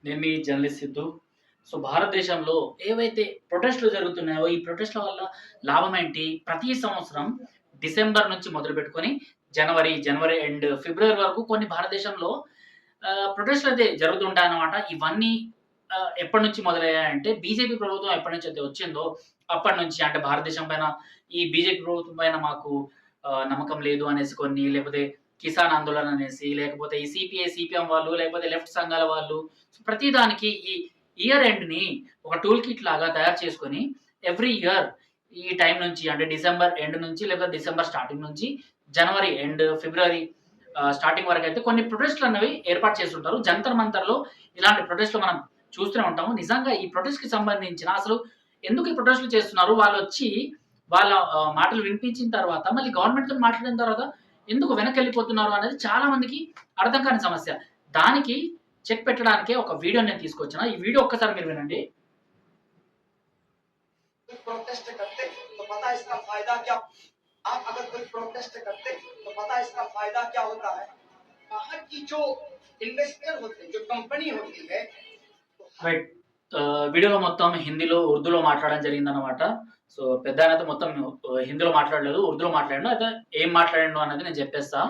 నేను మీ journalist Siddhu. So, భారతదేశంలో ఏవైతే ప్రొటెస్ట్‌లు జరుగుతున్నాయో, ఈ ప్రొటెస్ట్‌ల వల్ల లాభం ఏంటి? ప్రతి సంవత్సరం డిసెంబర్ నుంచి మొదలుపెట్టుకొని జనవరి ఎండ్ ఫిబ్రవరి వరకు కొన్ని భారతదేశంలో ప్రొటెస్ట్‌లయితే జరుగుతుంటాయన్నమాట. ఇవన్నీ ఎప్పటినుంచి మొదలయ్యాయంటే బీజేపీ ప్రభుత్వం ఎప్పటినుంచైతే వచ్చిందో అప్పటి నుంచి, అంటే భారతదేశం పైన ఈ బీజేపీ ప్రభుత్వం పైన మాకు నమ్మకం లేదు అనేసి కొన్ని, లేకపోతే కిసాన్ ఆందోళన అనేసి, లేకపోతే ఈ సిపిఐ, సిపిఎం వాళ్ళు, లేకపోతే లెఫ్ట్ సంఘాల వాళ్ళు, సో ప్రతి దానికి ఈ ఇయర్ ఎండ్‌ని ఒక టూల్ కిట్ లాగా తయారు చేసుకొని ఎవ్రీ ఇయర్ ఈ టైం నుంచి, అంటే డిసెంబర్ ఎండ్ నుంచి, లేకపోతే డిసెంబర్ స్టార్టింగ్ నుంచి జనవరి ఎండ్, ఫిబ్రవరి స్టార్టింగ్ వరకైతే కొన్ని ప్రొటెస్ట్‌లు అనేవి ఏర్పాటు చేసుంటారు. జంతర్ మంతర్‌లో ఇలాంటి ప్రొటెస్ట్‌లు మనం చూస్తూనే ఉంటాము. నిజంగా ఈ ప్రొటెస్ట్‌కి సంబంధించిన అసలు ఎందుకు ఈ ప్రొటెస్ట్‌లు చేస్తున్నారు? వాళ్ళొచ్చి వాళ్ళ మాటలు వినిపించిన తర్వాత మళ్ళీ గవర్నమెంట్‌తోని మాట్లాడిన తర్వాత ఎందుకు వెనక్కెళ్ళిపోతున్నారు అనేది చాలా మందికి అర్థం కాని సమస్య. దానికి చెక్ పెట్టడానికే ఒక వీడియో నేను తీసుకొచ్చిన. ఈ వీడియో ఒక్కసారి మీరు వినండి. प्रोटेस्ट करते तो पता इसका फायदा क्या, आप अगर कोई प्रोटेस्ट करते तो पता इसका फायदा क्या होता है। बाहर की जो इन्वेस्टर होते हैं, जो कंपनी होती है। రైట్. వీడియోలో మొత్తం హిందీలో, ఉర్దూలో మాట్లాడడం జరిగిందనమాట. సో, పెద్దాయనైతే మొత్తం హిందీలో మాట్లాడలేదు, ఉర్దూలో మాట్లాడిండు. అయితే ఏం మాట్లాడిండు అన్నది నేను చెప్పేస్తా.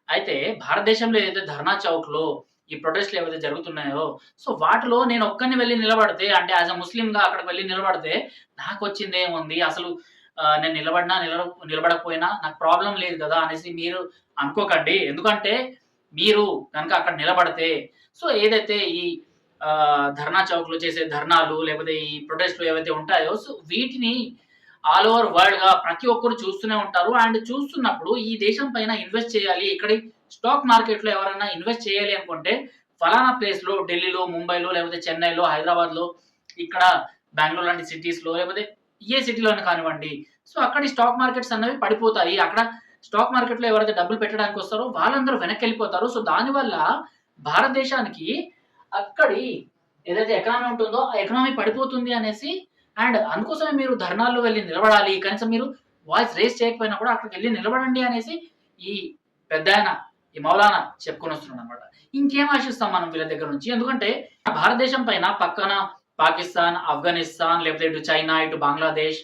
అయితే భారతదేశంలో ఏదైతే ధర్నా చౌక్‌లో ఈ ప్రొటెస్ట్‌లు ఏవైతే జరుగుతున్నాయో, సో వాటిలో నేను ఒక్కడిని వెళ్లి నిలబడితే, అంటే యాస్ ఎ ముస్లిమ్‌గా అక్కడికి వెళ్లి నిలబడితే నాకొచ్చిందేముంది? అసలు నేను నిలబడినా నిలబడకపోయినా నాకు ప్రాబ్లమ్ లేదు కదా! అనేసి మీరు అనుకోకండి. ఎందుకంటే మీరు గనక అక్కడ నిలబడితే, సో ఏదైతే ఈ ధర్నా చౌక్‌లో చేసే ధర్నాలు, లేకపోతే ఈ ప్రొటెస్ట్‌లు ఏవైతే ఉంటాయో, సో వీటిని ఆల్ ఓవర్ వరల్డ్‌గా ప్రతి ఒక్కరు చూస్తూనే ఉంటారు. అండ్ చూస్తున్నప్పుడు ఈ దేశం పైన ఇన్వెస్ట్ చేయాలి, ఇక్కడి స్టాక్ మార్కెట్‌లో ఎవరైనా ఇన్వెస్ట్ చేయాలి అనుకుంటే ఫలానా ప్లేస్‌లో, ఢిల్లీలో, ముంబైలో, లేకపోతే చెన్నైలో, హైదరాబాద్‌లో, ఇక్కడ బెంగుళూరు లాంటి సిటీస్‌లో, లేకపోతే ఏ సిటీలోనే కానివ్వండి. సో అక్కడి స్టాక్ మార్కెట్స్ అనేవి పడిపోతాయి. అక్కడ స్టాక్ మార్కెట్‌లో ఎవరైతే డబ్బులు పెట్టడానికి వస్తారో వాళ్ళందరూ వెనక్కెళ్ళిపోతారు. సో దానివల్ల భారతదేశానికి అక్కడి ఏదైతే ఎకానమీ ఉంటుందో ఆ ఎకానమీ పడిపోతుంది అనేసి, అండ్ అందుకోసమే మీరు ధర్నాల్లో వెళ్లి నిలబడాలి. కనీసం మీరు వాయిస్ రేజ్ చేయకపోయినా కూడా అక్కడికెళ్లి నిలబడండి అనేసి ఈ పెద్దాయన, ఈ మౌలానా చెప్పుకొనొస్తున్నాడనమాట. ఇంకేం ఆశిస్తాం మనం వీళ్ళ దగ్గర నుంచి? ఎందుకంటే భారతదేశం పైన పక్కన పాకిస్తాన్, ఆఫ్ఘనిస్తాన్, లేకపోతే ఇటు చైనా, ఇటు బంగ్లాదేశ్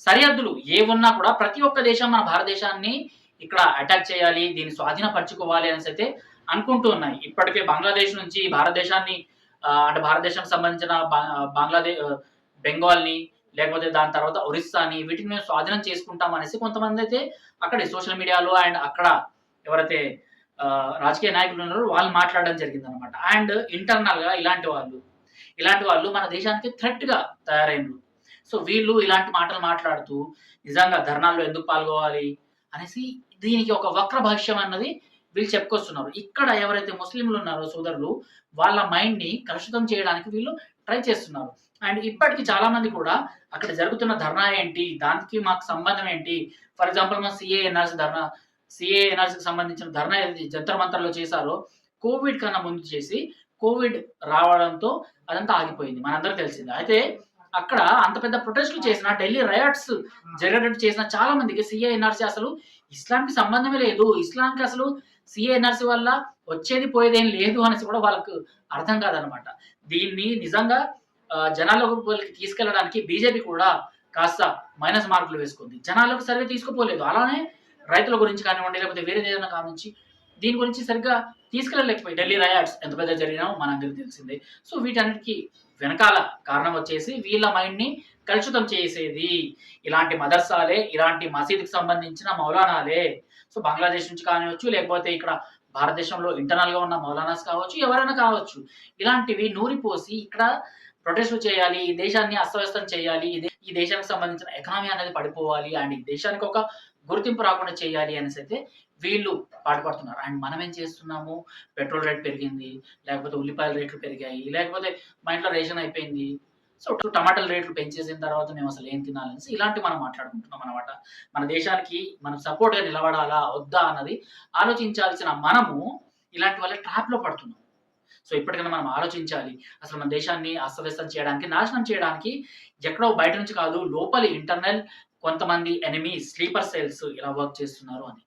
సరిహద్దులు ఏవున్నా కూడా ప్రతి ఒక్క దేశం మన భారతదేశాన్ని ఇక్కడ అటాక్ చేయాలి, దీన్ని స్వాధీనపరచుకోవాలి అనేసైతే అనుకుంటూ ఉన్నాయి. ఇప్పటికే బంగ్లాదేశ్ నుంచి భారతదేశాన్ని అంటే భారతదేశానికి సంబంధించిన బెంగాల్‌ని, లేకపోతే దాని తర్వాత ఒరిస్సాని, వీటిని మేము స్వాధీనం చేసుకుంటాం అనేసి కొంతమందైతే అక్కడి సోషల్ మీడియాలో అండ్ అక్కడ ఎవరైతే రాజకీయ నాయకులు ఉన్నారో వాళ్ళు మాట్లాడడం జరిగిందనమాట. అండ్ ఇంటర్నల్‌గా ఇలాంటి వాళ్ళు మన దేశానికి థ్రెట్‌గా తయారైండ్రు. సో వీళ్ళు ఇలాంటి మాటలు మాట్లాడుతూ నిజంగా ధర్నాల్లో ఎందుకు పాల్గొవాలి అనేసి దీనికి ఒక వక్ర భాష్యం అన్నది వీళ్ళు చెప్పుకొస్తున్నారు. ఇక్కడ ఎవరైతే ముస్లింలు ఉన్నారో సోదరులు, వాళ్ళ మైండ్‌ని కలుషితం చేయడానికి వీళ్ళు ట్రై చేస్తున్నారు. అండ్ ఇప్పటికి చాలా మంది కూడా అక్కడ జరుగుతున్న ధర్నా ఏంటి? దానికి మాకు సంబంధం ఏంటి? ఫర్ ఎగ్జాంపుల్ మన సీఏ ఎన్ఆర్‌సీకి సంబంధించిన ధర్నా ఏదైతే జంతర్ మంతర్‌లో చేశారో, కోవిడ్ కన్నా ముందు చేసి, కోవిడ్ రావడంతో అదంతా ఆగిపోయింది. మనందరికీ తెలిసిందే. అయితే అక్కడ అంత పెద్ద ప్రొటెస్ట్‌లు చేసిన, ఢిల్లీ రయాట్స్ జరిగేటట్టు చేసిన చాలా మందికి సీఏ ఎన్ఆర్‌సీ అసలు ఇస్లాంకి సంబంధమే లేదు. ఇస్లాంకి అసలు సీఏ ఎన్ఆర్‌సీ వల్ల వచ్చేది పోయేదేం లేదు అనేసి కూడా వాళ్ళకు అర్థం కాదనమాట. దీన్ని నిజంగా జనాల్లోకి తీసుకెళ్లడానికి బీజేపీ కూడా కాస్త మైనస్ మార్కులు వేసుకుంది. జనాల్లోకి సరిగ్గా తీసుకుపోలేదు. అలానే రైతుల గురించి కానివ్వండి, లేకపోతే వేరేదేదైనా కానించి దీని గురించి సరిగ్గా తీసుకెళ్ళలేకపోయి. ఢిల్లీ రయాట్స్ ఎంత పెద్దగా జరిగినాయో మనందరికీ తెలిసిందే. సో వీటన్నిటికి వెనకాల కారణం వచ్చేసి వీళ్ళ మైండ్‌ని కలుషితం చేసేది ఇలాంటి మదర్సాలే, ఇలాంటి మసీదుకి సంబంధించిన మౌలానాలే. సో బంగ్లాదేశ్ నుంచి కానివచ్చు, లేకపోతే ఇక్కడ భారతదేశంలో ఇంటర్నల్‌గా ఉన్న మౌలానాస్ కావచ్చు, ఎవరైనా కావచ్చు. ఇలాంటివి నూరిపోసి ఇక్కడ ప్రొటెస్ట్‌లు చేయాలి, ఈ దేశాన్ని అస్తవ్యస్తం చేయాలి, ఈ దేశానికి సంబంధించిన ఎకానమీ అనేది పడిపోవాలి, అండ్ ఈ దేశానికి ఒక గుర్తింపు రాకుండా చేయాలి అనేసైతే వీళ్ళు పాటుపడుతున్నారు. అండ్ మనమేం చేస్తున్నాము? పెట్రోల్ రేట్ పెరిగింది, లేకపోతే ఉల్లిపాయల రేట్లు పెరిగాయి, లేకపోతే మా ఇంట్లో రేషన్ అయిపోయింది. సో టమాటాల రేట్లు పెంచేసిన తర్వాత మేము అసలు ఏం తినాలనేసి ఇలాంటివి మనం మాట్లాడుకుంటున్నాం అనమాట. మన దేశానికి మనం సపోర్ట్‌గా నిలబడాలా? వద్దా? అన్నది ఆలోచించాల్సిన మనము ఇలాంటి వాళ్ళ ట్రాప్‌లో పడుతున్నాం. సో ఇప్పటికైనా మనం ఆలోచించాలి. అసలు మన దేశాన్ని అస్తవ్యస్తం చేయడానికి, నాశనం చేయడానికి ఎక్కడో బయట నుంచి కాదు, లోపలి ఇంటర్నల్ కొంతమంది ఎనిమీస్, స్లీపర్ సెల్స్ ఇలా వర్క్ చేస్తున్నారు అని.